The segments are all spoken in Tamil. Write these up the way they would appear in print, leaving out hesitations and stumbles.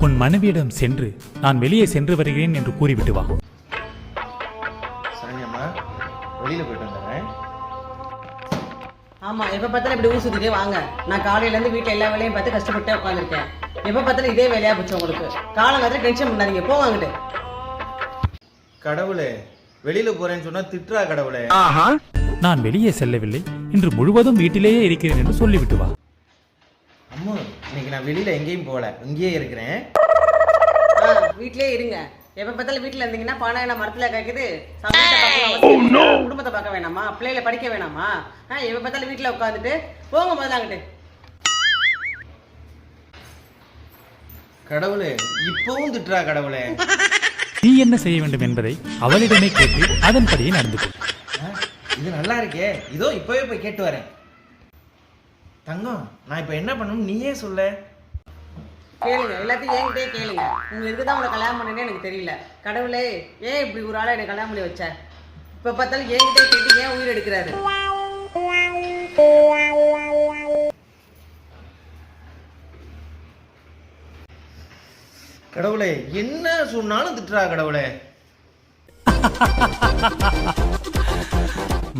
உன் மனைவியிடம் சென்று நான் வெளியே சென்று வருகிறேன் என்று கூறிவிட்டு வா. சரண்யம்மா, வெளியில போயிட்டு வந்துடுறேன். ஆமா, எப்ப பார்த்தாலும் இப்படி ஊர் சுத்திட்டே வாங்க. நான் காலையில இருந்து வீட்டுல எல்லா வேலையும் பார்த்து கஷ்டப்பட்டு உட்காந்துருக்கேன். எப்ப பார்த்தாலும் இதே வேலையா போச்சு உங்களுக்கு. காலங்காலத்துல டென்ஷன் பண்ணாதீங்க, போவாங்கிட்டு. கடவுளே, வெளியில போறேன்னு சொன்னா திட்டுறா கடவுளே. நான் வெளியே செல்லவில்லை, இன்று முழுவதும் வீட்டிலேயே இருக்கிறேன் என்று சொல்லிவிட்டு வா. அம்மா, இன்னைக்கு நான் வெளியில எங்கேயும் போல, இங்கேயே இருக்கிறேன். வீட்லயே இருங்க. எப்ப பார்த்தாலும் வீட்டுல இருந்தீங்கன்னா பணம் என்ன மரத்துல காய்க்குது. குடும்பத்தை பார்க்க வேணாமா? பிள்ளைகளை படிக்க வேணாமா? எப்ப பார்த்தாலும் வீட்டுல உட்காந்துட்டு போங்க முதல்ல அங்கிட்டு. கடவுளே, இப்பவும் திட்டுறா கடவுளே. நீ என்ன செய்ய வேண்டும் என்பதை அவளிடமே கேட்டு அதன்படியே நடந்து கொள். இது நல்லா இருக்கே, இதோ இப்பவே போய் கேட்டு வரேன். தங்கம், நான் இப்ப என்ன பண்ணணும் நீயே சொல்ல. கேளுங்க, எல்லாத்தையும் என்கிட்டயே கேளுங்க. உங்க இதுதான் உங்களை கல்யாணம் பண்ணனே எனக்கு தெரியல. கடவுளே, ஏன் இப்படி ஒரு ஆளை எனக்கு கல்யாணம் பண்ணி வச்ச? இப்ப பார்த்தாலும் என்கிட்டயே கேட்டு ஏன் உயிர் எடுக்கிறாரு? கடவுளே, என்ன சொன்னாலும் திட்டுறா கடவுளே.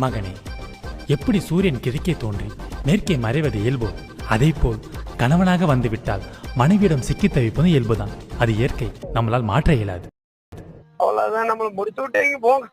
மகனே, எப்படி சூரியன் கிழக்கே தோன்றி மேற்கே மறைவது இயல்போ, அதே போல் கணவனாக வந்துவிட்டால் மனைவியிடம் சிக்கி தவிப்பது இயல்புதான். அது இயற்கை, நம்மளால் மாற்ற இயலாது. அவ்வளவுதான், நம்மள முடிச்சு விட்டீங்க போங்க.